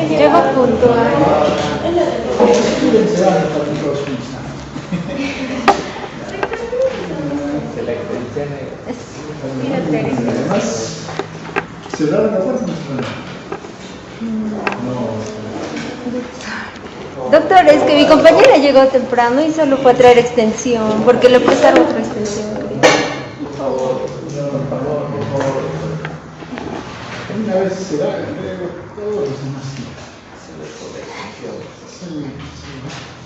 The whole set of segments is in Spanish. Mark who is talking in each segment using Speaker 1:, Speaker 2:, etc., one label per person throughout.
Speaker 1: Llego puntual.
Speaker 2: Además, ¿cerraron la puerta?
Speaker 1: Doctor, es que mi compañera llegó temprano y solo fue a traer extensión, porque le prestaron otra extensión.
Speaker 2: Por favor. Una vez será, creo, todos los demás días. Sí,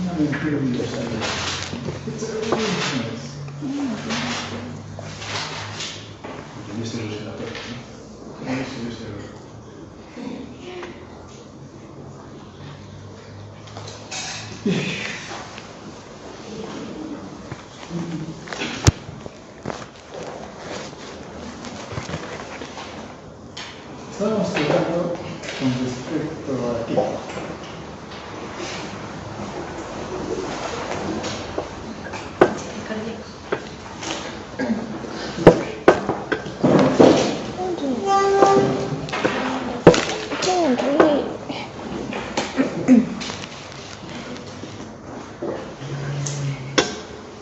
Speaker 2: una mentira universal. Yo se lo sé la puerta, ¿no? Yo se lo Estamos hablando con respecto a qué.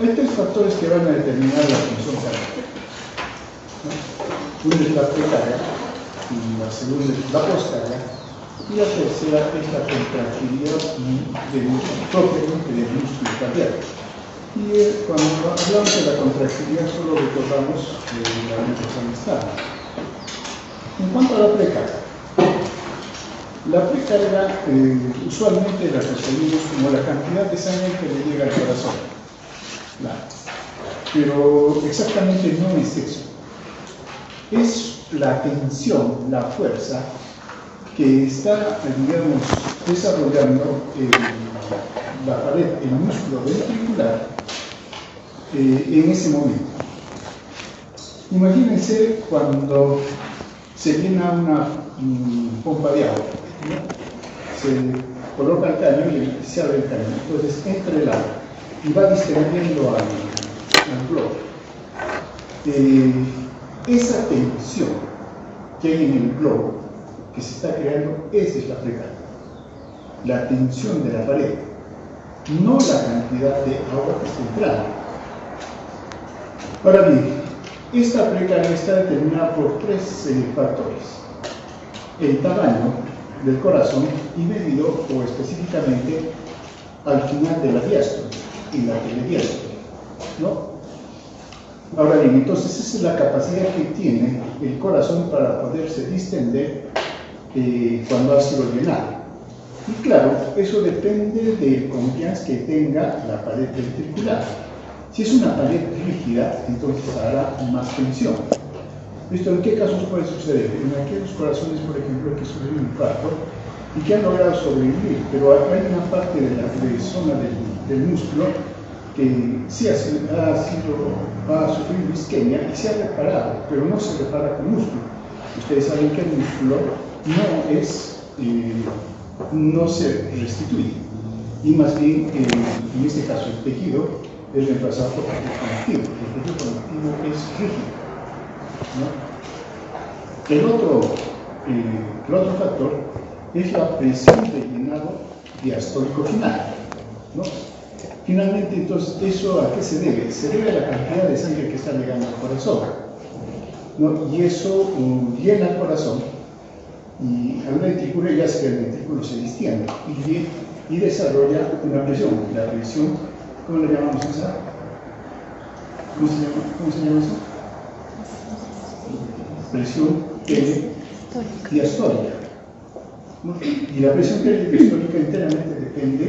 Speaker 2: Hay tres factores que van a determinar la función cardíaca, ¿no? Uno es la precarga, y la segunda es la poscarga, y la tercera es la contractilidad propiamente del músculo cardíaco. Y cuando hablamos de la contractilidad solo recordamos la amistad. En cuanto a la precarga usualmente la percibimos como la cantidad de sangre que le llega al corazón. Claro. Pero exactamente no es eso. Es la tensión, la fuerza que está, digamos, desarrollando la pared, el músculo ventricular en ese momento. Imagínense cuando se llena una pompa de agua, ¿no? Se coloca el caño y se abre el caño. Entonces entra el agua y va distendiendo al globo. Esa tensión que hay en el globo que se está creando, esa es la precarga. La tensión de la pared, no la cantidad de agua que está entrando. Ahora bien, esta precarga está determinada por tres factores: el tamaño del corazón y medido o específicamente al final de la diástole y la telediástole, ¿no? Ahora bien, entonces esa es la capacidad que tiene el corazón para poderse distender cuando ha sido llenado. Y claro, eso depende del compliance que tenga la pared ventricular. Si es una pared rígida, entonces hará más tensión. ¿Esto en qué casos puede suceder? En aquellos corazones, por ejemplo, que sufren un infarto y que han logrado sobrevivir, pero hay una parte de la zona del músculo que sí ha sufrido isquemia y se ha reparado, pero no se repara con músculo. Ustedes saben que el músculo no se restituye, y más bien, en este caso, el tejido es reemplazado por tejido conectivo. El tejido conectivo es rígido, ¿no? El otro factor es la presión de llenado diastólico final, ¿no? Finalmente, entonces, ¿eso a qué se debe? Se debe a la cantidad de sangre que está llegando al corazón, ¿no? Y eso llena el corazón y al ventrículo, ya hace que el ventrículo se distiende y desarrolla una presión. La presión, ¿cómo le llamamos esa? ¿Cómo se llama eso? Presión diastólica, ¿no? Y la presión diastólica enteramente depende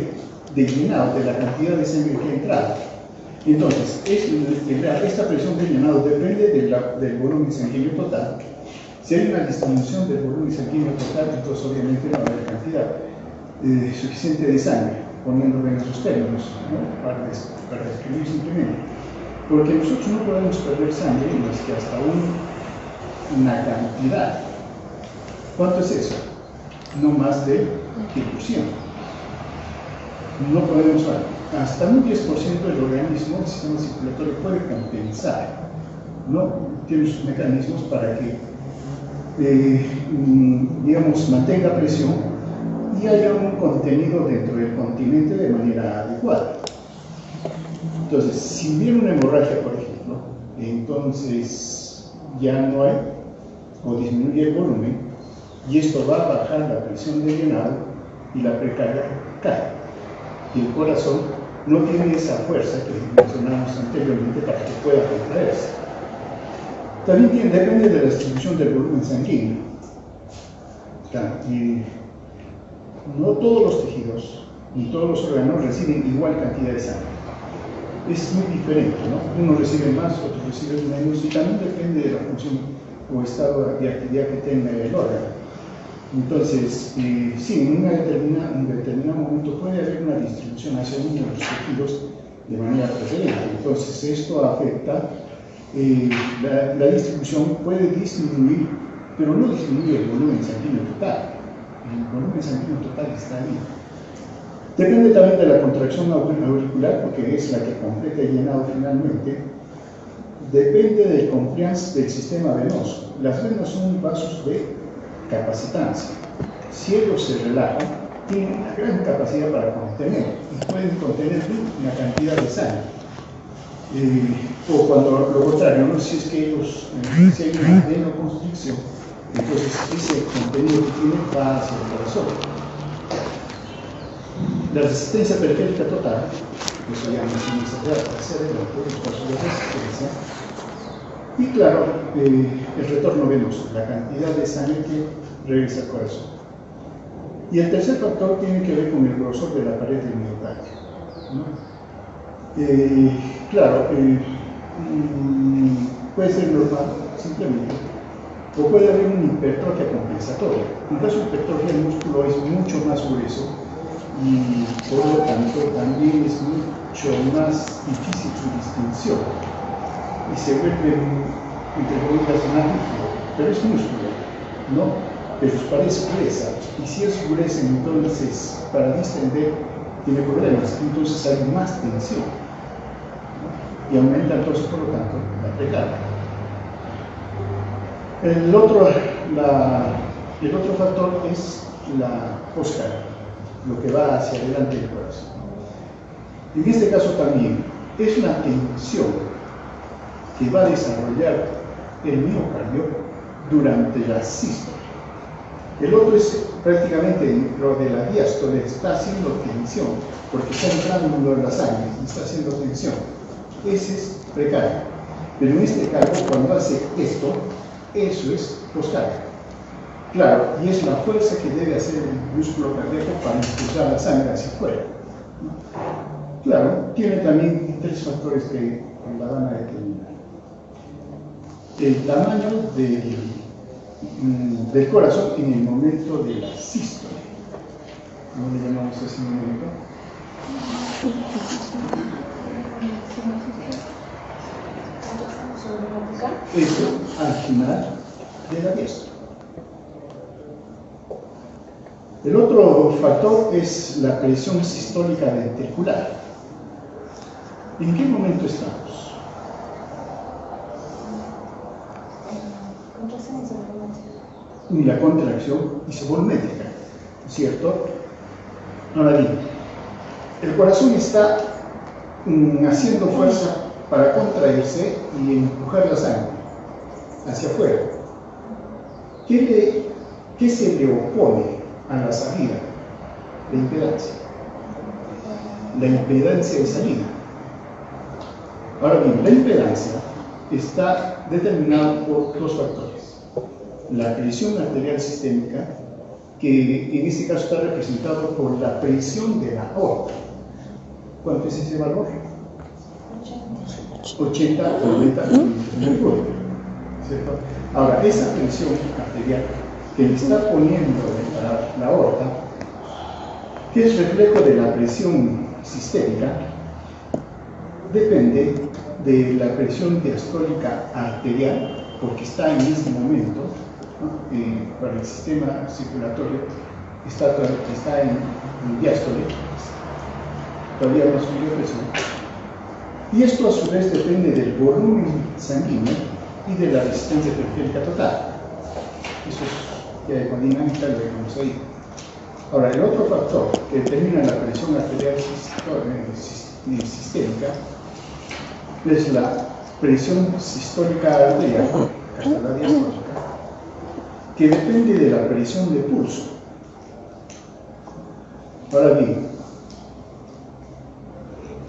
Speaker 2: del llenado, de la cantidad de sangre que ha entrado. Entonces, esta presión de llenado depende del volumen sanguíneo total. Si hay una disminución del volumen sanguíneo total, entonces obviamente no va a haber cantidad suficiente de sangre, poniéndolo en esos términos, ¿no? para describir simplemente. Porque nosotros no podemos perder sangre más que hasta una cantidad. ¿Cuánto es eso? No más del 10%. No podemos hasta un 10% del organismo, el sistema circulatorio puede compensar, ¿no? Tiene sus mecanismos para que, digamos, mantenga presión y haya un contenido dentro del continente de manera adecuada. Entonces, si viene una hemorragia, por ejemplo, entonces ya no hay o disminuye el volumen y esto va a bajar la presión de llenado y la precarga cae. Y el corazón no tiene esa fuerza que mencionamos anteriormente para que pueda contraerse. También depende de la distribución del volumen sanguíneo. Y no todos los tejidos ni todos los órganos reciben igual cantidad de sangre. Es muy diferente, ¿no? Uno recibe más, otro recibe menos, y también depende de la función o estado de actividad que tenga el órgano. Entonces, sí, en un determinado momento puede haber una distribución hacia uno de los tejidos de manera preferente. Entonces, esto afecta, la distribución puede disminuir, pero no disminuye el volumen sanguíneo total. El volumen sanguíneo total está ahí. Depende también de la contracción auricular, porque es la que completa el llenado finalmente. Depende del compliance del sistema venoso. Las venas son vasos de capacitancia. Si ellos se relajan, tienen una gran capacidad para contener y pueden contener una cantidad de sangre. O cuando lo contrario, ¿no? Si es que ellos, si hay una venoconstricción, entonces ese contenido que tienen va hacia el corazón. La resistencia periférica total, eso ya no es una necesidad hacia adelante, los pasos de resistencia. Y claro, el retorno venoso, la cantidad de sangre que regresa al corazón. Y el tercer factor tiene que ver con el grosor de la pared del miocardio, ¿no? Claro, puede ser normal, simplemente, o puede haber una hipertrofia compensatoria. En caso de hipertrofia, el músculo es mucho más grueso y por lo tanto también es mucho más difícil su distinción y se vuelve, entre comillas, más rígido, pero es músculo, ¿no? Pero su pared es gruesa, y si es gruesa, entonces para distender tiene problemas, entonces hay más tensión, ¿no? Y aumenta entonces, por lo tanto, la precarga. El otro factor es la poscarga, lo que va hacia adelante del corazón. En este caso también es una tensión que va a desarrollar el miocardio durante la sístole. El otro es prácticamente lo de la diástole, está haciendo tensión, porque está entrando en la sangre y está haciendo tensión. Ese es precarga. Pero en este caso, cuando hace esto, eso es poscarga. Claro, y es la fuerza que debe hacer el músculo cardíaco para impulsar la sangre hacia afuera. Claro, tiene también tres factores que la van a determinar. El tamaño del corazón en el momento de la sístole. ¿Cómo le llamamos a ese momento? Eso al final de la diástole. El otro factor es la presión sistólica ventricular. ¿En qué momento estamos? La contracción isovolumétrica, ¿cierto? Ahora bien, el corazón está haciendo fuerza para contraerse y empujar la sangre hacia afuera. ¿Qué se le opone a la salida? La impedancia. La impedancia de salida. Ahora bien, la impedancia está determinada por dos factores. La presión arterial sistémica, que en este caso está representado por la presión de la aorta. ¿Cuánto es ese valor? 80 o 90 milímetros. ¿Cierto? Ahora, esa presión arterial que le está poniendo la aorta, que es reflejo de la presión sistémica, depende de la presión diastólica arterial, porque está en este momento, ¿no? Para el sistema circulatorio está en diástole. todavía no sube la presión. Y esto a su vez depende del volumen sanguíneo y de la resistencia periférica total. Eso es ya con dinámica, lo vemos ahí. Ahora, el otro factor que determina la presión arterial sistémica es la presión sistólica arterial, hasta la diastólica, que depende de la presión de pulso. Ahora bien,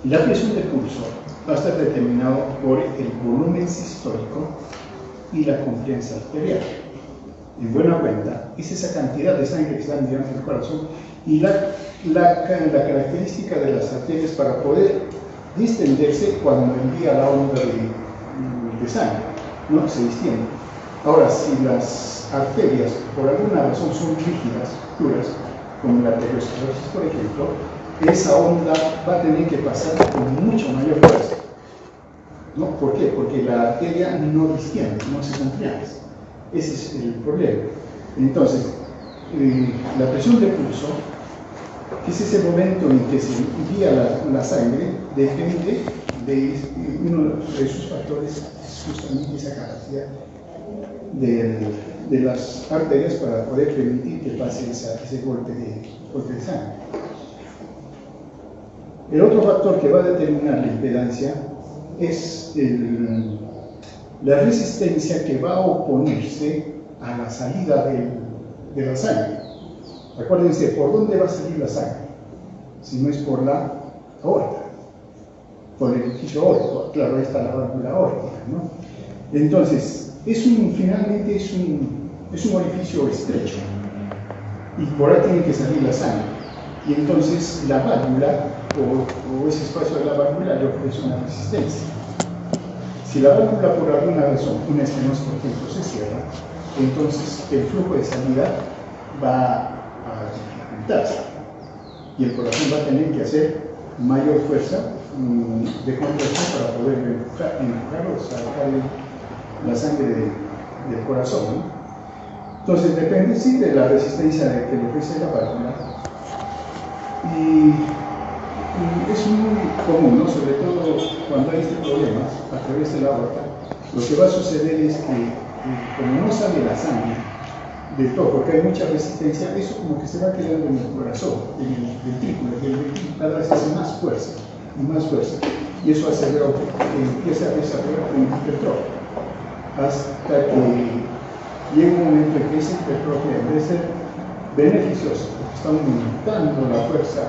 Speaker 2: la presión de pulso va a estar determinado por el volumen sistólico y la confianza arterial. En buena cuenta, es esa cantidad de sangre que está enviando al corazón y la característica de las arterias para poder distenderse cuando envía la onda de sangre, ¿no? Se distiende. Ahora, si las arterias por alguna razón son rígidas, duras, como la arteriosclerosis, por ejemplo, esa onda va a tener que pasar con mucho mayor fuerza, ¿no? ¿Por qué? Porque la arteria no distiende, no se contrae. Ese es el problema. Entonces, la presión de pulso, que es ese momento en que se envía la sangre, depende de uno de sus factores, es justamente esa capacidad de las arterias para poder permitir que pase ese golpe de sangre. El otro factor que va a determinar la impedancia es la resistencia que va a oponerse a la salida de la sangre. Acuérdense, ¿por dónde va a salir la sangre? Si no es por la aorta, por el orificio aórtico. Claro, ahí está la válvula aórtica, ¿no? Entonces, finalmente es un orificio estrecho y por ahí tiene que salir la sangre. Y entonces la válvula o ese espacio de la válvula le ofrece una resistencia. Si la válvula por alguna razón, una estenosis por ejemplo, se cierra, entonces el flujo de salida va a dificultarse y el corazón va a tener que hacer mayor fuerza de contracción para poder empujar o sacar la sangre del corazón, ¿no? Entonces depende sí de la resistencia que le ofrece la válvula y es muy común, ¿no? Sobre todo cuando hay este problema a través de la aorta, lo que va a suceder es que como no sale la sangre del todo, porque hay mucha resistencia, eso como que se va quedando en el corazón, en el ventrículo, que el ventrículo cada vez hace más fuerza y eso hace que empiece a desarrollar una hipertrofia hasta que llega un momento en que esa hipertrofia, en vez de ser beneficiosa, porque está aumentando la fuerza,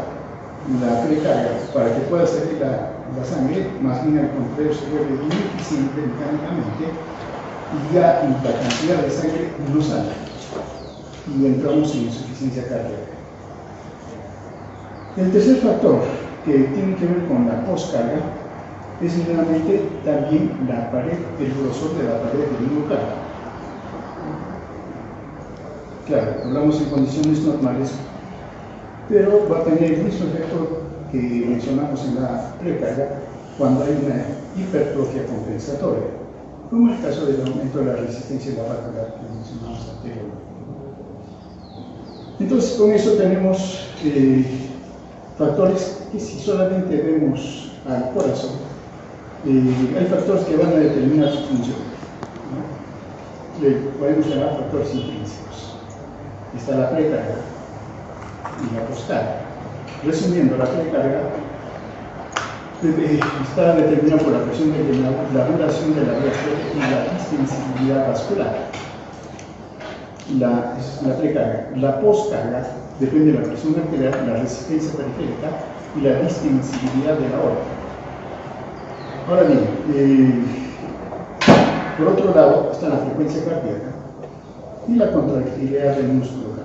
Speaker 2: la precarga para que pueda salir la sangre, más bien al contrario se vuelve ineficiente mecánicamente y ya la cantidad de sangre no sale y entramos en insuficiencia cardíaca. El tercer factor que tiene que ver con la poscarga es generalmente también la pared, el grosor de la pared del miocardio. Claro, hablamos en condiciones normales, pero va a tener el mismo efecto que mencionamos en la precarga cuando hay una hipertrofia compensatoria, como el caso del aumento de la resistencia de la válvula que mencionamos anteriormente. Entonces, con eso tenemos factores que si solamente vemos al corazón, hay factores que van a determinar su función, ¿no? Le podemos llamar factores intrínsecos. Está la precarga y la poscarga. Resumiendo, la precarga está determinada por la presión de la duración de la arteria y la distensibilidad vascular. La precarga. La poscarga depende de la presión arterial, la resistencia periférica y la distensibilidad de la aorta. Ahora bien, por otro lado está la frecuencia cardíaca y la contractilidad del músculo cardíaco.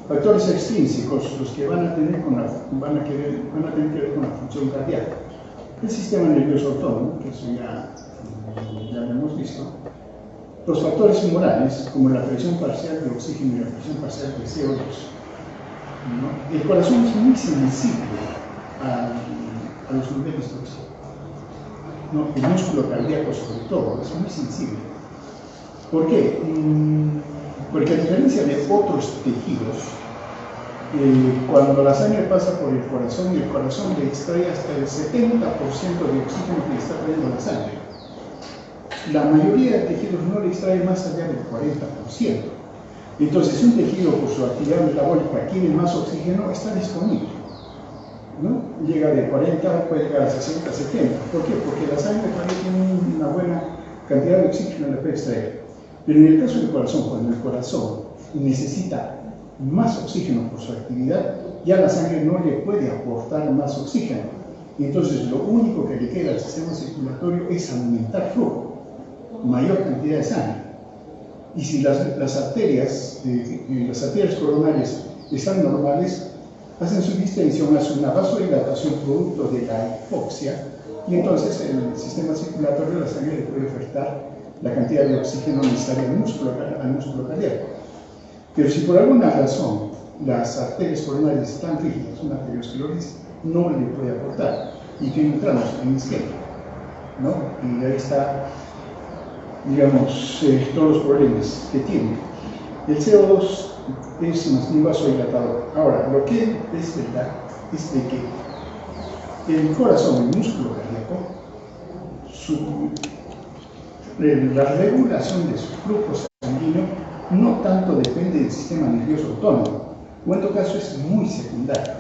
Speaker 2: Factores extrínsecos, los que van a tener que ver con la función cardíaca. El sistema nervioso autónomo, que eso ya lo hemos visto. Los factores humorales, como la presión parcial de oxígeno y la presión parcial de CO2. ¿No? El corazón es muy sensible a los niveles de oxígeno. ¿No? El músculo cardíaco, sobre todo, es muy sensible. ¿Por qué? Porque a diferencia de otros tejidos, Cuando la sangre pasa por el corazón le extrae hasta el 70% de oxígeno que le está trayendo la sangre. La mayoría de tejidos no le extrae más allá del 40%. Entonces, si un tejido por su actividad metabólica quiere más oxígeno, está disponible, ¿no? Llega de 40, puede llegar a 60, 70. ¿Por qué? Porque la sangre también tiene una buena cantidad de oxígeno que le puede extraer. Pero en el caso del corazón, cuando el corazón necesita más oxígeno por su actividad, ya la sangre no le puede aportar más oxígeno. Y entonces lo único que le queda al sistema circulatorio es aumentar flujo, mayor cantidad de sangre. Y si las arterias coronarias están normales, hacen su distensión, hacen una vasodilatación producto de la hipoxia, y entonces el sistema circulatorio de la sangre le puede ofertar la cantidad de oxígeno necesaria al músculo cardíaco. Pero si por alguna razón las arterias coronarias están rígidas, una arteriosclerosis no le puede aportar, y que entramos en isquemia, ¿no? Y ahí está, digamos, todos los problemas que tiene. El CO2 es más bien vasodilatador. Ahora, lo que es verdad es de que el corazón, el músculo cardíaco, la regulación de su flujo sanguíneo no tanto depende del sistema nervioso autónomo, o en todo caso es muy secundario.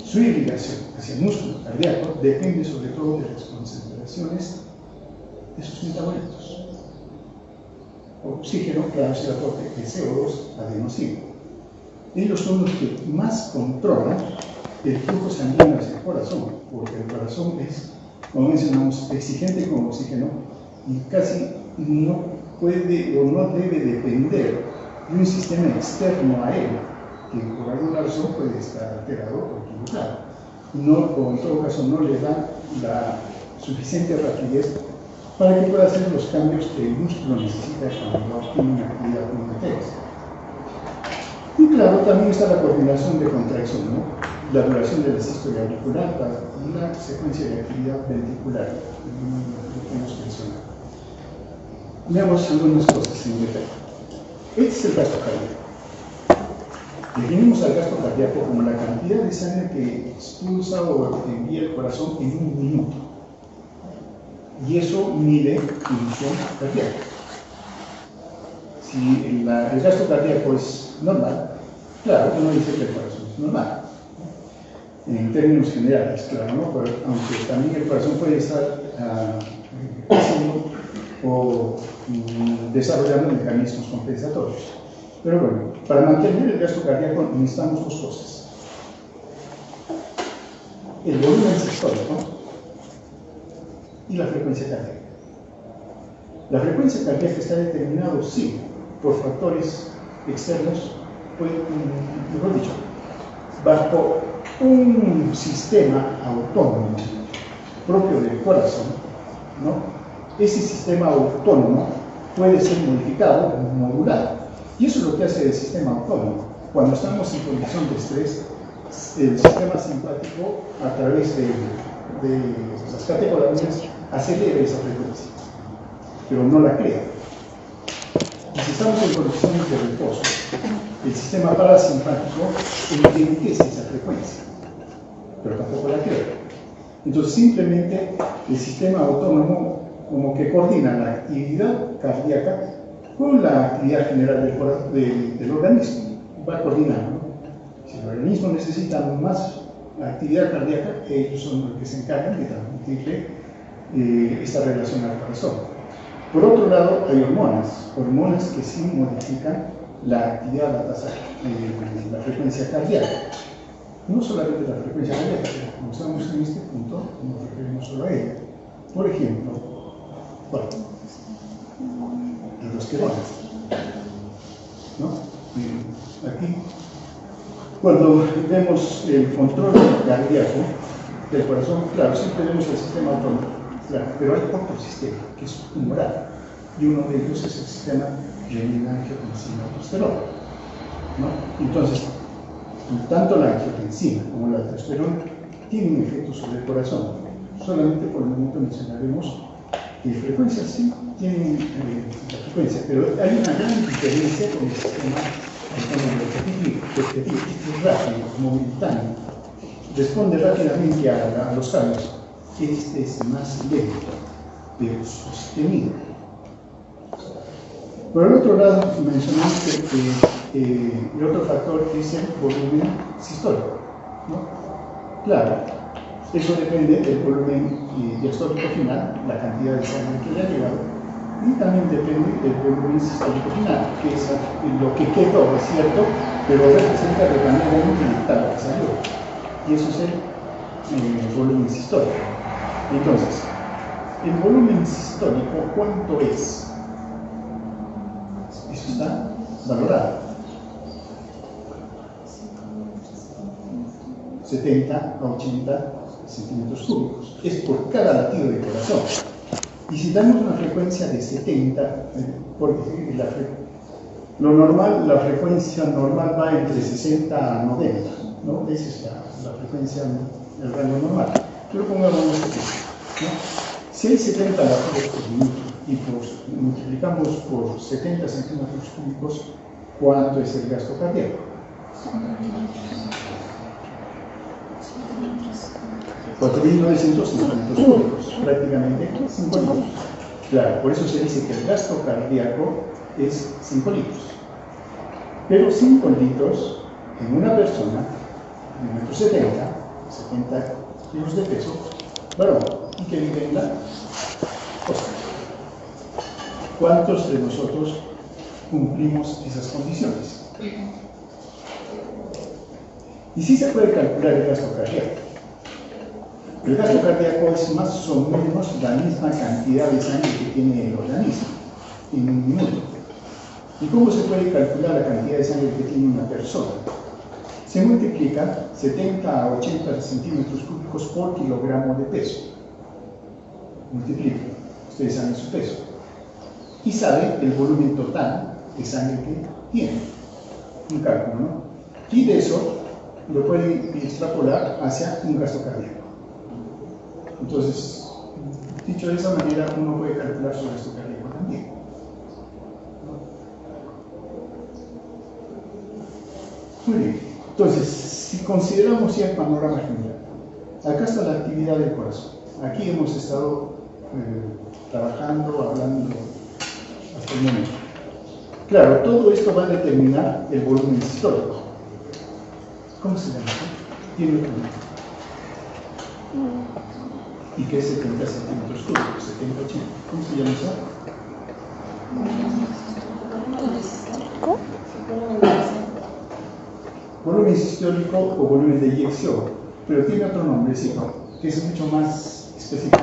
Speaker 2: Su irrigación hacia el músculo cardíaco depende sobre todo de las concentraciones de sus metabolitos. Oxígeno, claro, es el aporte de CO2, adenosina. Ellos son los que más controlan el flujo sanguíneo hacia el corazón, porque el corazón es, como mencionamos, exigente con oxígeno y casi no puede o no debe depender de un sistema externo a él, que por alguna razón puede estar alterado o equivocado. O en todo caso no le da la suficiente rapidez para que pueda hacer los cambios que el músculo necesita cuando tiene una actividad muy intensa. Y claro, también está la coordinación de contracción, ¿no? La duración de la sístole auricular y la secuencia de actividad ventricular, lo que hemos mencionado. Veamos algunas cosas en detalle. Este es el gasto cardíaco. Definimos al gasto cardíaco como la cantidad de sangre que expulsa o envía el corazón en un minuto. Y eso mide función cardíaca. Si el gasto cardíaco es normal, claro, uno dice que el corazón es normal. En términos generales, claro, ¿no? Pero, aunque también el corazón puede estar creciendo o desarrollando mecanismos compensatorios. Pero bueno, para mantener el gasto cardíaco necesitamos dos cosas. El volumen sistólico y la frecuencia cardíaca. La frecuencia cardíaca está determinada, sí, por factores externos, mejor dicho, bajo un sistema autónomo propio del corazón, ¿no? Ese sistema autónomo puede ser modificado o modulado. Y eso es lo que hace el sistema autónomo. Cuando estamos en condición de estrés, el sistema simpático, a través de las catecolaminas, acelera esa frecuencia, pero no la crea. Y si estamos en condiciones de reposo, el sistema parasimpático enriquece esa frecuencia, pero tampoco la crea. Entonces, simplemente el sistema autónomo como que coordina la actividad cardíaca con la actividad general del organismo. Va coordinando. Si el organismo necesita más actividad cardíaca, ellos son los que se encargan de transmitirle esta relación al corazón. Por otro lado, hay hormonas que sí modifican la actividad, la tasa, la frecuencia cardíaca. No solamente la frecuencia cardíaca, pero como estamos en este punto, nos referimos solo a ella. Por ejemplo, bueno, aldosterona, ¿no? Aquí, cuando vemos el control cardíaco del corazón, claro, siempre vemos el sistema autónomo, claro, pero hay otro sistema que es humoral, y uno de ellos es el sistema renina-angiotensina-aldosterona, ¿no? Entonces, tanto la angiotensina como la aldosterona tienen efectos sobre el corazón. Solamente por el momento mencionaremos que frecuencias sí tienen la frecuencia, pero hay una gran diferencia con el sistema es rápido, momentáneo, responde rápidamente a los cambios. Este es más lento, pero sostenido. Por el otro lado, mencionamos que el otro factor es el volumen sistólico, ¿no? Claro, eso depende del volumen diastólico final, la cantidad de sangre que le ha llegado, y también depende del volumen sistólico final, que es lo que quedó, es cierto, pero representa de manera muy limitada la sangre, y eso es el volumen sistólico. Entonces, el volumen sistólico, ¿cuánto es? Eso está valorado. 70 a 80 centímetros cúbicos. Es por cada latido de corazón. Y si damos una frecuencia de 70, porque lo normal, la frecuencia normal va entre 60 a 90, ¿no? Esa es la frecuencia, el rango normal. Pero pongamos este, ¿no? Si hay 70 latidos por minuto y multiplicamos por 70 centímetros cúbicos, ¿cuánto es el gasto cardíaco? 4.900 centímetros cúbicos, prácticamente 5 litros. Claro, por eso se dice que el gasto cardíaco es 5 litros. Pero 5 litros en una persona de 1,70 m, 70 kilos de peso, varón, y que vive en la costa. ¿Cuántos de nosotros cumplimos esas condiciones? Y sí se puede calcular el gasto cardíaco. El gasto cardíaco es más o menos la misma cantidad de sangre que tiene el organismo en un minuto. ¿Y cómo se puede calcular la cantidad de sangre que tiene una persona? Se multiplica 70 a 80 centímetros cúbicos por kilogramo de peso. Multiplica, ustedes saben su peso. Y saben el volumen total de sangre que tiene. Un cálculo, ¿no? Y de eso lo pueden extrapolar hacia un gasto cardíaco. Entonces, dicho de esa manera, uno puede calcular su gasto cardíaco también. Muy bien. Entonces, si consideramos ya el panorama general, acá está la actividad del corazón. Aquí hemos estado trabajando, hablando hasta el momento. Claro, todo esto va a determinar el volumen sistólico. ¿Cómo se llama? Tiene otro nombre. ¿Y qué es 70 centímetros cúbicos? 70, 80. ¿Cómo se llama eso? Volumen sistólico o volumen de eyección, pero tiene otro nombrecito, que es mucho más específico.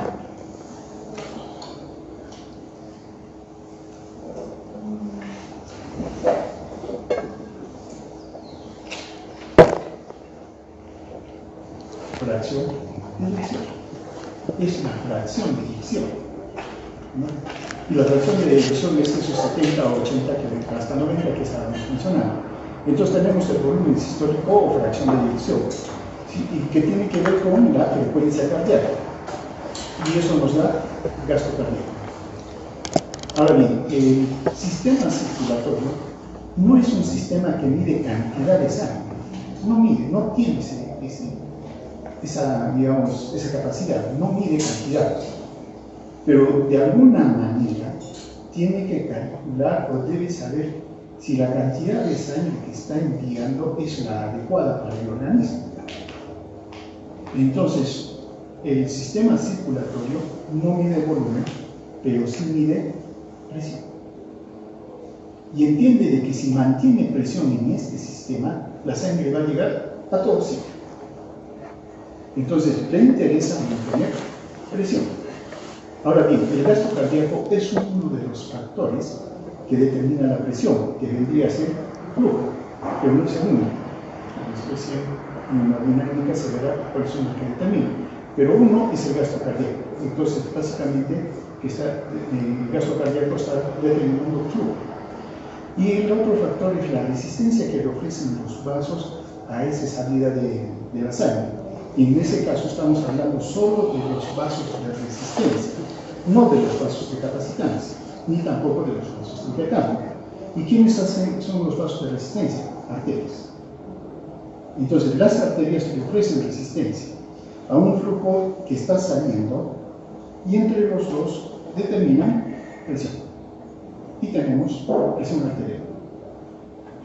Speaker 2: Fracción de eyección. Es una fracción de eyección, ¿no? Y la fracción de eyección es esos 70 o 80 que hasta 90 que estábamos mencionando. Entonces tenemos el volumen sistólico o fracción de eyección, ¿sí? Y que tiene que ver con la frecuencia cardíaca. Y eso nos da gasto cardíaco. Ahora bien, el sistema circulatorio no es un sistema que mide cantidad de sangre. No mide, no tiene esa capacidad, no mide cantidad. Pero de alguna manera tiene que calcular o debe saber si la cantidad de sangre que está enviando es la adecuada para el organismo. Entonces, el sistema circulatorio no mide volumen, pero sí mide presión. Y entiende de que si mantiene presión en este sistema, la sangre va a llegar a todo sitio. Entonces, le interesa mantener presión. Ahora bien, el gasto cardíaco es uno de los factores que determina la presión, que vendría a ser flujo, pero no es el único. Después, en la dinámica se verá cuáles son los que determinan. Pero uno es el gasto cardíaco. Entonces, básicamente, el gasto cardíaco está determinando el flujo. Y el otro factor es la resistencia que le ofrecen los vasos a esa salida de la sangre. Y en ese caso estamos hablando solo de los vasos de resistencia, no de los vasos de capacitancia, ni tampoco de los vasos de intercambio. ¿Y quiénes son los vasos de resistencia? Arterias. Entonces, las arterias le ofrecen resistencia a un flujo que está saliendo y entre los dos determinan presión. Y tenemos presión arterial.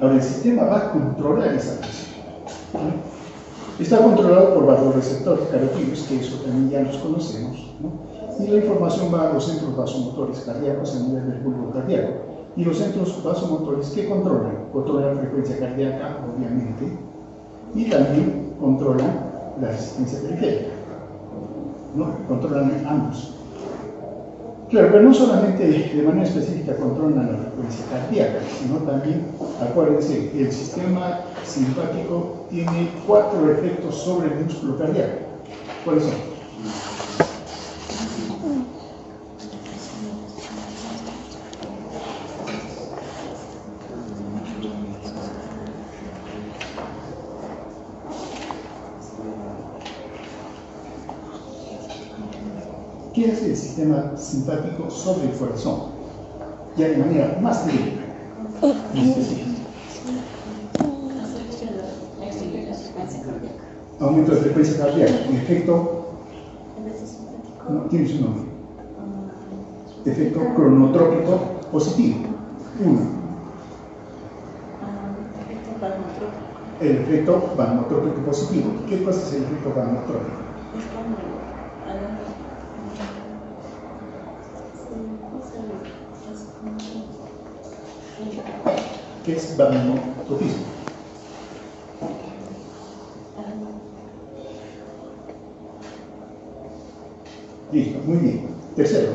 Speaker 2: Ahora, el sistema va a controlar esa presión. ¿Sí? Está controlado por vasoreceptores carotídeos, que eso también ya los conocemos, ¿no? Y la información va a los centros vasomotores cardíacos a nivel del bulbo cardíaco. Y los centros vasomotores que controlan la frecuencia cardíaca, obviamente, y también controlan la resistencia periférica, ¿no? Controlan ambos. Claro, pero no solamente de manera específica controlan la frecuencia cardíaca, sino también, acuérdense, el sistema simpático tiene 4 efectos sobre el músculo cardíaco. ¿Cuáles son? ¿Qué hace el sistema simpático sobre el corazón? Ya de manera más directa y específica. Aumento de frecuencia cardíaca. En efecto, no, tiene su nombre. Efecto cronotrópico positivo. 1. El efecto vagonotrópico positivo. ¿Qué cosa es el efecto vagonotrópico? ¿Qué es vaginotropismo? Listo, muy bien. Tercero.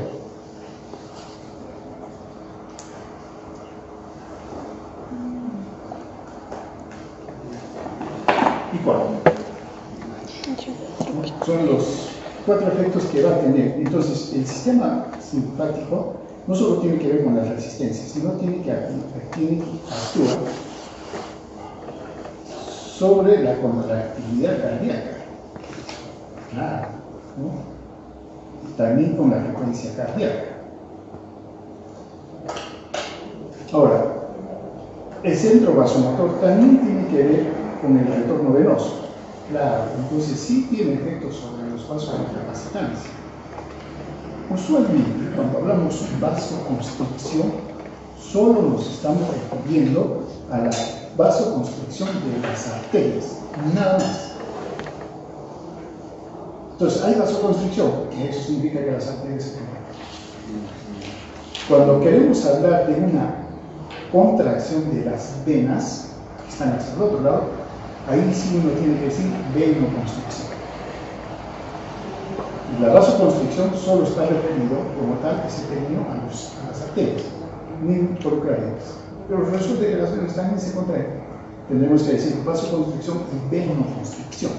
Speaker 2: Y cuarto. Son los 4 efectos que va a tener. Entonces, el sistema simpático no solo tiene que ver con la resistencia, sino tiene que actuar sobre la contractilidad cardíaca. Claro, ¿no? También con la frecuencia cardíaca. Ahora, el centro vasomotor también tiene que ver con el retorno venoso. Claro, entonces sí tiene efectos sobre los vasos incapacitantes. Usualmente, cuando hablamos de vasoconstricción, solo nos estamos refiriendo a la vasoconstricción de las arterias, nada más. Entonces, hay vasoconstricción, que eso significa que las arterias se contraen. Cuando queremos hablar de una contracción de las venas, que están hacia el otro lado, ahí sí uno tiene que decir venoconstricción. La vasoconstricción solo está referido como tal ese término a las arterias, ni involucradas. Pero resulta que las venas también se contraen. Tendremos que decir vasoconstricción y venoconstricción.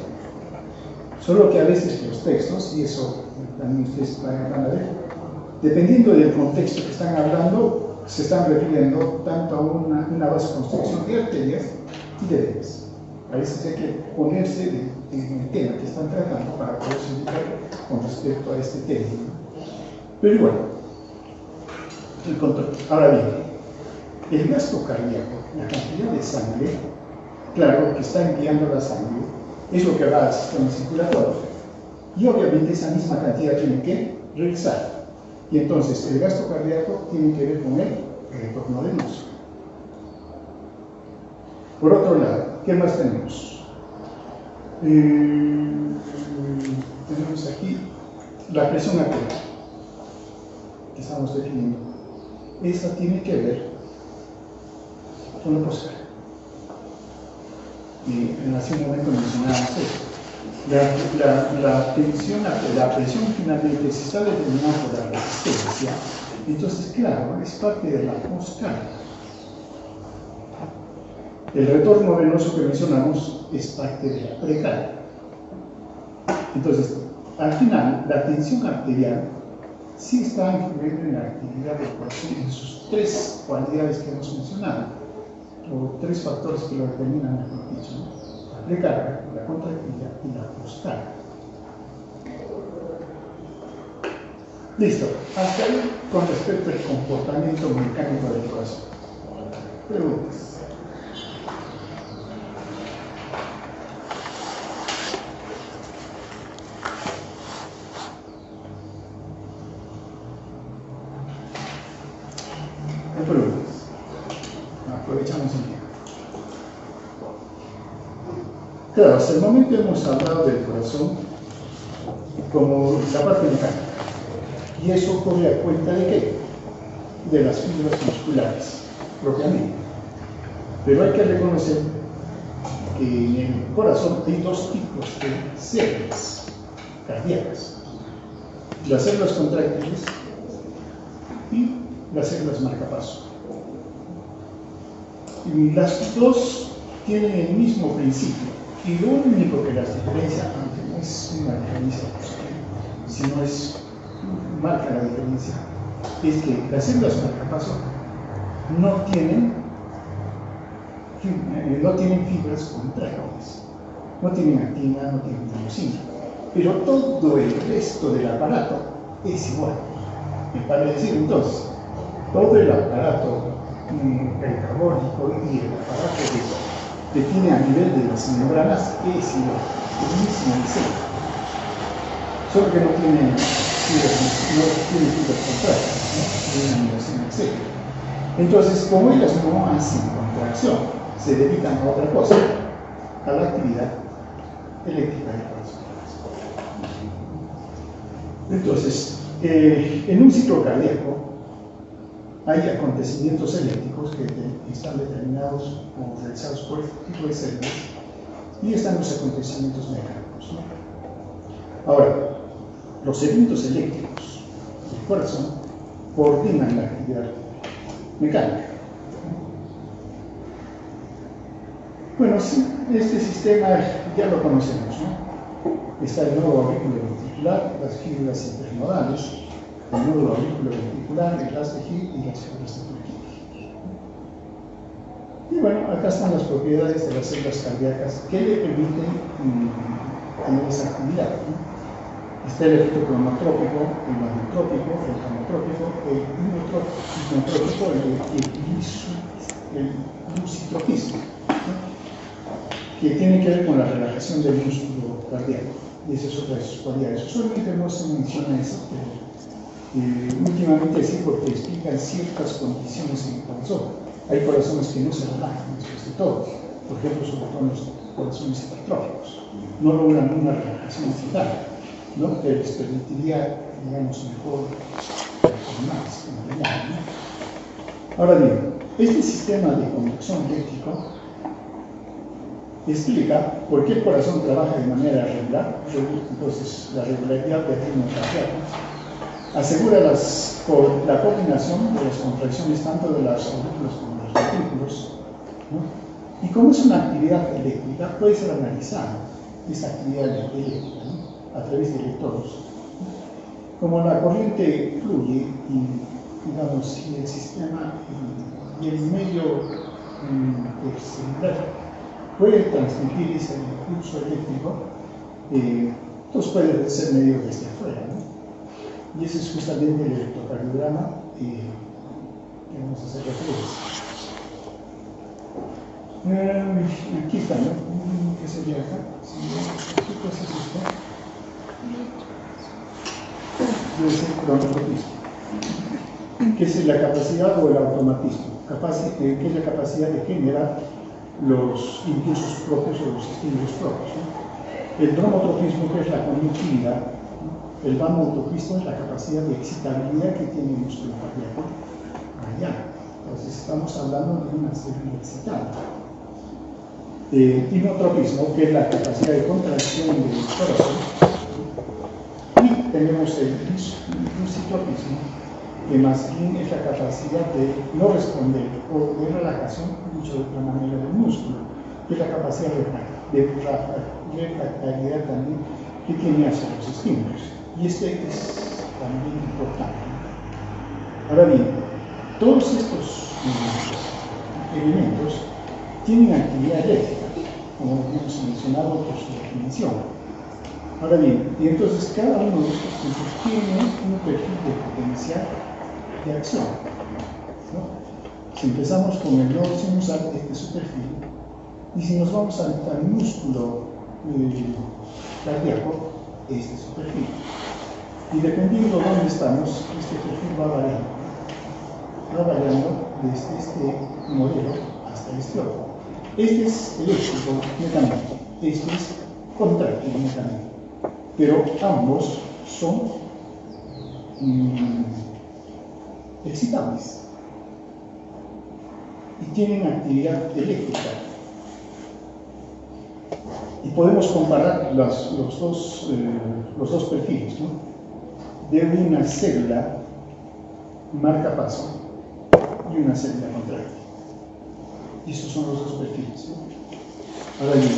Speaker 2: Solo que a veces los textos, y eso también ustedes van a ver, dependiendo del contexto que están hablando, se están refiriendo tanto a una vasoconstricción de arterias y de venas. A veces hay que ponerse en el tema que están tratando para poder indicar con respecto a este término. Pero igual, el control. Ahora bien, el gasto cardíaco, la cantidad de sangre, claro, que está enviando la sangre, es lo que va al sistema circulatorio. Y obviamente esa misma cantidad tiene que regresar. Y entonces el gasto cardíaco tiene que ver con el retorno venoso. Por otro lado, ¿qué más tenemos? Tenemos aquí la presión arterial que estamos definiendo. Esa tiene que ver con lo posterior. Y hace un momento mencionábamos eso. La presión finalmente se está determinada por la resistencia. Entonces, claro, es parte de la postcarga. El retorno venoso que mencionamos es parte de la precarga. Entonces, al final, la tensión arterial sí está influyendo en la actividad del corazón en sus 3 cualidades que hemos mencionado, o 3 factores que lo determinan, mejor dicho, ¿no? La precarga, la contractilidad y la postcarga. Listo. Hasta ahí con respecto al comportamiento mecánico del corazón. Preguntas. ¿Hay preguntas? Aprovechamos el tiempo. Claro, hasta el momento hemos hablado del corazón como la parte mecánica. ¿Y eso ocurre a cuenta de qué? De las fibras musculares, propiamente. Pero hay que reconocer que en el corazón hay dos tipos de células cardíacas: las células contráctiles y las células marcapaso. Y las dos tienen el mismo principio, y lo único que las diferencia, aunque no es una diferencia, sino marca la diferencia, es que las células marcapaso no tienen fibras contráctiles, no tienen actina, no tienen miosin, pero todo el resto del aparato es igual. Para decir entonces, todo el aparato pericarbónico y el aparato que tiene a nivel de las membranas es igual, el mismo diseño, solo que no tiene fibras contráctiles, ¿no? Tiene una miosin, etc. Entonces, como ellas no hacen contracción, se dedican a otra cosa, a la actividad eléctrica del corazón. Entonces, en un ciclo cardíaco hay acontecimientos eléctricos que están determinados o realizados por este tipo de células, y están los acontecimientos mecánicos, ¿no? Ahora, los eventos eléctricos del corazón coordinan la actividad mecánica. Bueno, sí, este sistema ya lo conocemos, ¿no? Está el nódulo aurículo ventricular, las fibras internodales, el nódulo aurículo ventricular, el haz de Hill y las fibras de Purkinje. Y bueno, acá están las propiedades de las células cardíacas que le permiten tener esa actividad, ¿no? Está el efecto cronotrópico, el manotrópico, el canotrópico, el hinotrópico y el lucitropismo, ¿no? Que tiene que ver con la relajación del músculo cardíaco. Y esa es otra de sus cualidades. Usualmente no se menciona eso, pero últimamente sí, porque explican ciertas condiciones en el corazón. Hay corazones que no se relajan después de todo. Por ejemplo, sobre todo los corazones hipertróficos. No logran una relajación excitante, ¿no? Que les permitiría, digamos, mejor más en realidad, ¿no? Ahora bien, este sistema de conducción eléctrico explica por qué el corazón trabaja de manera regular. Entonces, la regularidad del ritmo cardíaco asegura la coordinación de las contracciones tanto de las aurículas como de los ventrículos, ¿no? Y como es una actividad eléctrica, puede ser analizada esta actividad eléctrica, ¿no? A través de electrodos. Como la corriente fluye y, digamos, si el sistema y el medio celular puede transmitir ese impulso eléctrico, entonces puede ser medio desde afuera, ¿no? Y ese es justamente el electrocardiograma que vamos a hacer referencia. Aquí está, ¿no? ¿Qué sería acá? ¿Qué cosa es esto? Debe ser cronotropismo, que es la capacidad o el automatismo, que es la capacidad de generar los impulsos propios o los estímulos propios, ¿no? El dromotropismo, que es la conductividad, ¿no? El vamotropismo es la capacidad de excitabilidad que tiene el músculo cardíaco allá. Entonces estamos hablando de una célula excitada. Himotropismo, que es la capacidad de contracción del corazón, y tenemos el lucitropismo, que más bien es la capacidad de no responder o de relajación, dicho de otra manera, del músculo, que es la capacidad de refractariedad también que tiene hacia los estímulos. Y este es también importante. Ahora bien, todos estos elementos tienen actividad eléctrica, como hemos mencionado por su definición. Ahora bien, y entonces cada uno de estos puntos tiene un perfil de potencial de acción, ¿no? Si empezamos con el nodo sinusal, este es su perfil, y si nos vamos al músculo cardíaco, este es su perfil. Y dependiendo de dónde estamos, este perfil va variando desde este modelo hasta este otro. Este es eléctrico netamente, este es contráctil netamente, pero ambos son excitables y tienen actividad eléctrica. Y podemos comparar los dos perfiles, ¿no? De una célula marcapaso y una célula contráctil. Y estos son los dos perfiles, ¿no? Ahora bien,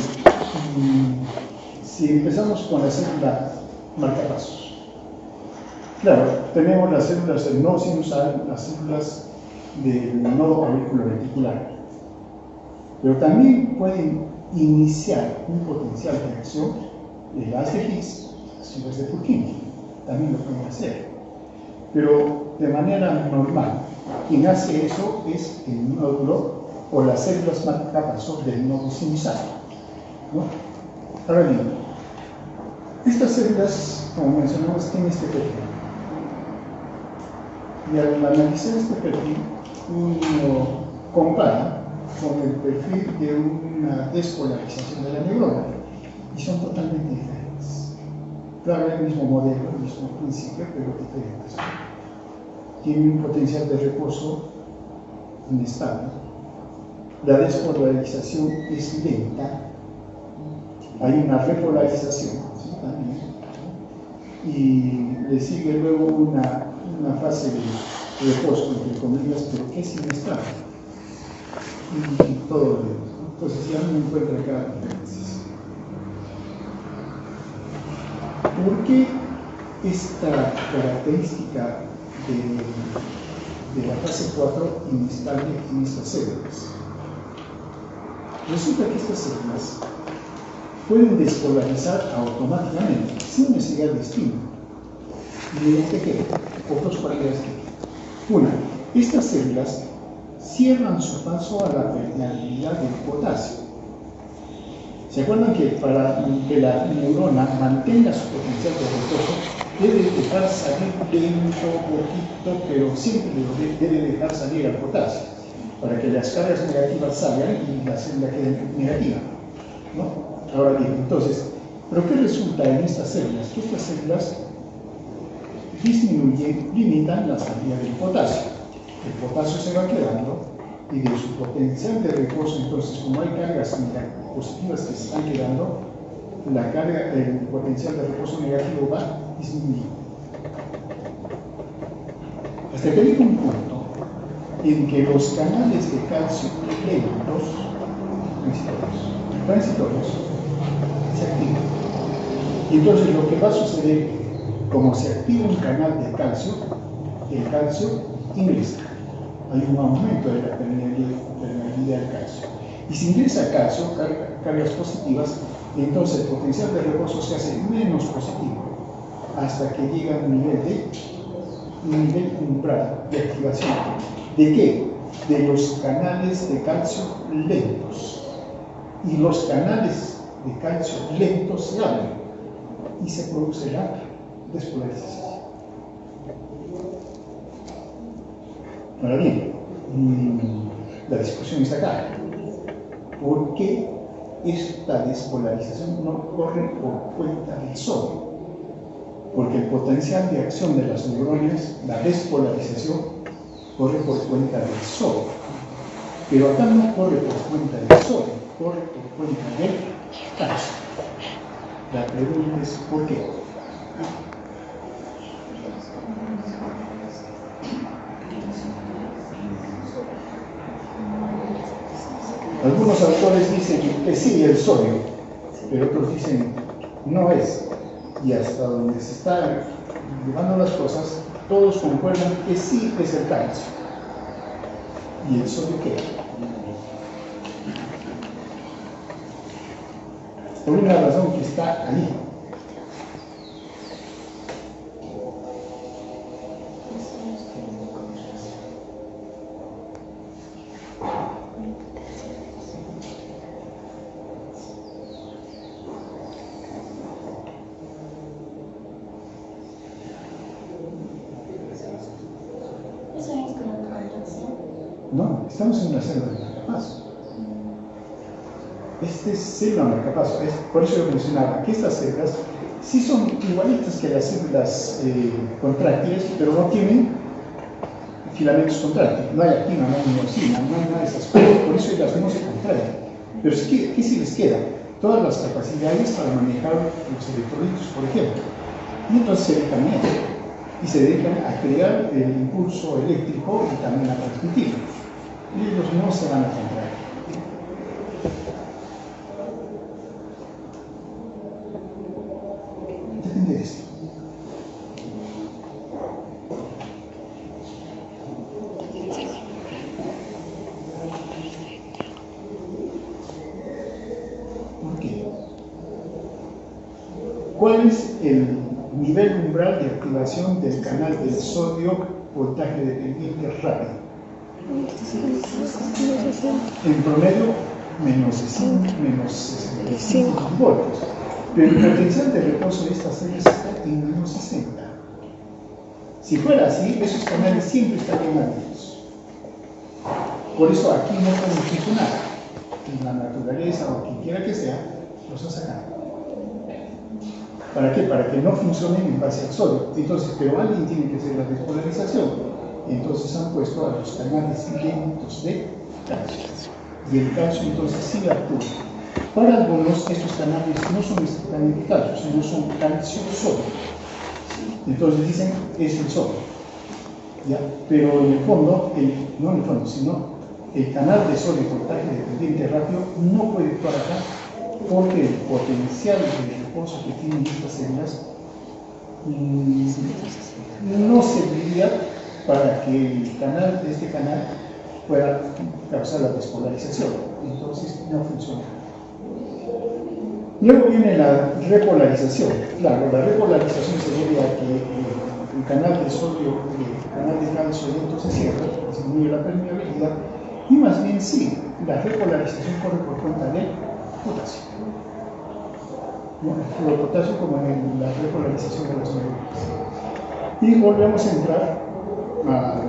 Speaker 2: si empezamos con la célula marcapasos, claro, tenemos las células del nodo sinusal, las células del nodo auriculoventricular, pero también pueden iniciar un potencial de acción de las de Higgs, las fibras de Purkinje, también lo pueden hacer, pero de manera normal, quien hace eso es el nódulo o las células marcapasos del nodo sinusal, ¿no? Ahora bien, estas células, como mencionamos, tienen este perfil. Y al analizar este perfil, uno compara con el perfil de una despolarización de la neurona, y son totalmente diferentes. Claro, el mismo modelo, el mismo principio, pero diferentes. Tienen un potencial de reposo inestable. La despolarización es lenta. Hay una repolarización, ¿sí? También. Y le sigue luego una fase de reposo, entre comillas, pero que es inestable. Y todo lo demás. Entonces ya no encuentra cada diferencia. ¿Por qué esta característica de la fase 4 inestable en estas células? Resulta que estas células pueden despolarizar automáticamente, sin necesidad de estímulo. ¿Mediante qué? Por dos cualidades que una, estas células cierran su paso a la permeabilidad del potasio. ¿Se acuerdan que para que la neurona mantenga su potencial de reposo, debe dejar salir lento, poquito, pero siempre debe dejar salir al potasio, para que las cargas negativas salgan y la célula quede negativa, ¿no? Ahora bien, entonces, ¿pero qué resulta en estas células? Que estas células limitan la salida del potasio. El potasio se va quedando y de su potencial de reposo, entonces, como hay cargas positivas que se están quedando, el potencial de reposo negativo va disminuyendo. Hasta que llega un punto en que los canales de calcio lentos, transitorios, se activan. Y entonces lo que va a suceder, como se activa un canal de calcio, el calcio ingresa. Hay un aumento de la permeabilidad del calcio. Y si ingresa calcio, cargas positivas, entonces el potencial de reposo se hace menos positivo, hasta que llega a un nivel umbral de activación. ¿De qué? De los canales de calcio lentos. Y los canales de calcio lentos se abren y se produce la despolarización. Ahora bien, la discusión está acá. ¿Por qué esta despolarización no corre por cuenta del sodio? Porque el potencial de acción de las neuronas, la despolarización, corre por cuenta del sodio. Pero acá no corre por cuenta del sodio, corre por cuenta del calcio. La pregunta es ¿por qué? Algunos autores dicen que sí, el sodio, pero otros dicen no es. Y hasta donde se están llevando las cosas, todos concuerdan que sí es el calcio. ¿Y el sodio qué? Por una razón que está ahí. No, estamos en una célula de marcapaso. Esta es célula marcapaso. Por eso yo mencionaba que estas células sí son igualitas que las células contráctiles, pero no tienen filamentos contráctiles. No hay actina, no hay miosina, no hay nada de esas cosas. Por eso ellas no se contraen. Pero sí, ¿qué sí les queda? Todas las capacidades para manejar los electrolitos, por ejemplo. Y entonces se dedican a eso. Y se dedican a crear el impulso eléctrico y también a transmitirlo. Y ellos no se van a contraer. Depende de esto. ¿Por qué? ¿Cuál es el nivel umbral de activación del canal del sodio voltaje dependiente rápido? En promedio, menos 65 voltios. Pero el potencial de reposo de estas células está en menos 60. Si fuera así, esos canales siempre estarían abiertos. Por eso aquí no pueden funcionar. En la naturaleza o quien quiera que sea, los ha sacado. ¿Para qué? Para que no funcionen en base al sodio. Entonces, pero alguien tiene que hacer la despolarización. Entonces han puesto a los canales lentos de calcio. Y el calcio entonces sí actúa. Para algunos estos canales no son estrictamente calcio, sino son calcio-sodio. Entonces dicen, es el sodio. ¿Ya? Pero en el fondo, no en el fondo, sino el canal de sodio voltaje dependiente rápido no puede actuar acá porque el potencial de reposo que tienen estas células no serviría para que este canal pueda causar la despolarización. Entonces no funciona. Luego viene la repolarización. Claro, la repolarización se debe a que el canal de sodio, el canal de calcio entonces se cierra, disminuye la permeabilidad y más bien sí, la repolarización corre por cuenta del potasio. El potasio como en la repolarización de las moléculas. Y volvemos a entrar a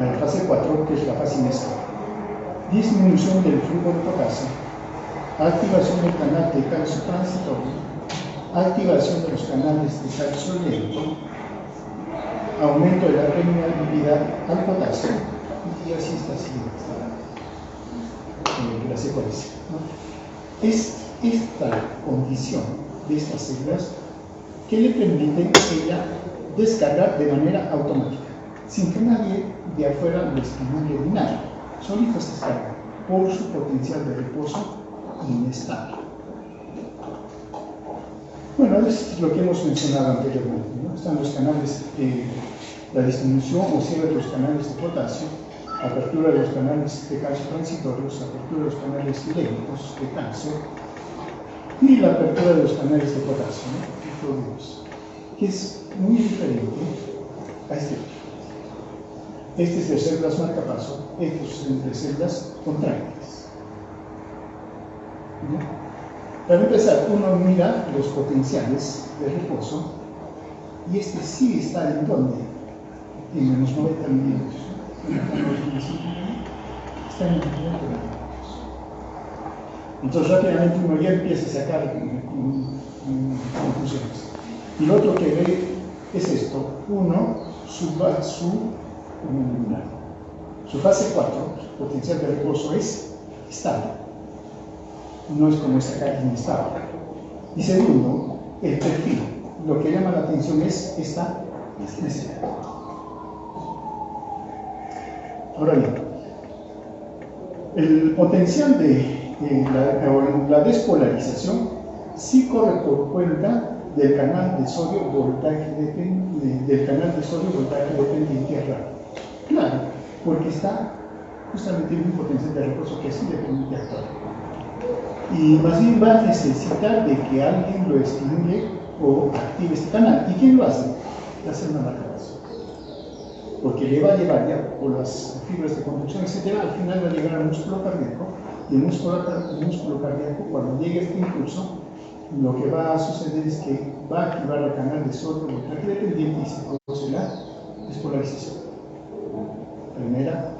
Speaker 2: la fase 4, que es la fase inestable. Disminución del flujo de potasio, activación del canal de calcio transitorio, activación de los canales de calcio lento, aumento de la permeabilidad al potasio, y así está siguiendo la secuencia, ¿no? Es esta condición de estas células que le permite a ella descargar de manera automática, sin que nadie de afuera lo estimule ni nada. Solitas descargan por su potencial de reposo inestable. Bueno, es lo que hemos mencionado anteriormente, ¿no? Están los canales, la disminución o cierre de los canales de potasio, apertura de los canales de calcio transitorios, apertura de los canales lentos de calcio y la apertura de los canales de potasio, ¿no? Que es muy diferente a este otro. Este es de células marcapaso, este es de células contráctiles. ¿No? Para empezar, uno mira los potenciales de reposo y este sí está en donde, en menos 90 milímetros. Está en 90 milímetros. Entonces rápidamente uno ya empieza a sacar conclusiones. Y lo otro que ve es esto. Uno, su fase 4, su potencial de reposo es estable. No es como esta acá inestable. Y segundo, el perfil. Lo que llama la atención es esta necesidad. Ahora bien, el potencial de la despolarización sí corre por cuenta del canal de sodio voltaje dependiente rápido. Claro, porque está justamente en un potencial de reposo que sí le permite actuar. Y más bien va a necesitar de que alguien lo estimule o active este canal. ¿Y quién lo hace? La célula marcapaso. Porque le va a llevar ya por las fibras de conducción, etcétera, al final va a llegar al músculo cardíaco. Y el músculo cardíaco, cuando llegue este impulso, lo que va a suceder es que va a activar el canal de sodio voltaje dependiente y se produce la despolarización. Primera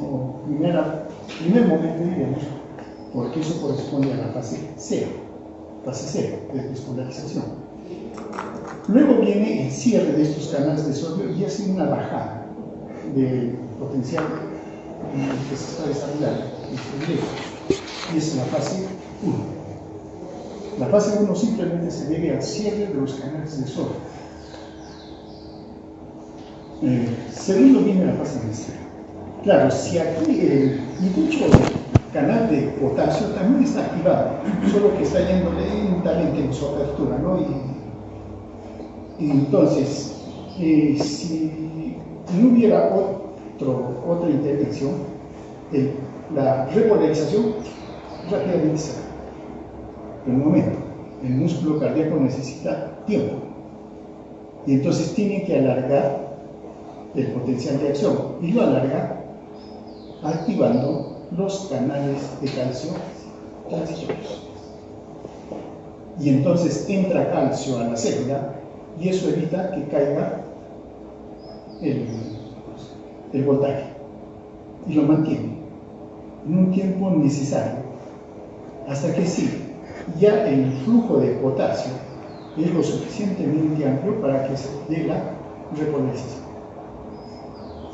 Speaker 2: o primer momento, diríamos, porque eso corresponde a la fase cero de despolarización. Luego viene el cierre de estos canales de sodio y hace una bajada del potencial que se está desarrollando. Y es la fase 1. La fase 1 simplemente se debe al cierre de los canales de sodio. Segundo viene la fase mixta. Claro, si aquí el dicho canal de potasio también está activado, solo que está yendo lentamente en su apertura, ¿no? Y entonces, si no hubiera otra intervención, la repolarización rápidamente se da. En un momento, el músculo cardíaco necesita tiempo y entonces tiene que alargar el potencial de acción y lo alarga activando los canales de calcio transitorios. Y entonces entra calcio a la célula y eso evita que caiga el voltaje y lo mantiene en un tiempo necesario hasta que sí, ya el flujo de potasio es lo suficientemente amplio para que se dé la repolarización.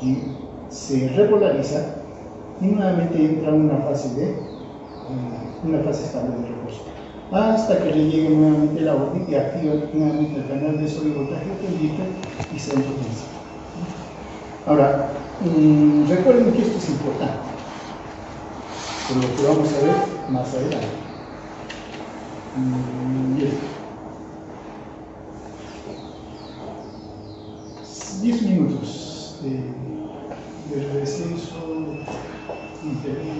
Speaker 2: Y se repolariza y nuevamente entra una fase estable de reposo, hasta que le llegue nuevamente la órbita y activa nuevamente el canal de sodio voltaje y se potencia. Ahora, recuerden que esto es importante, por lo que vamos a ver más adelante. Bien. 10 minutos de receso intermedio.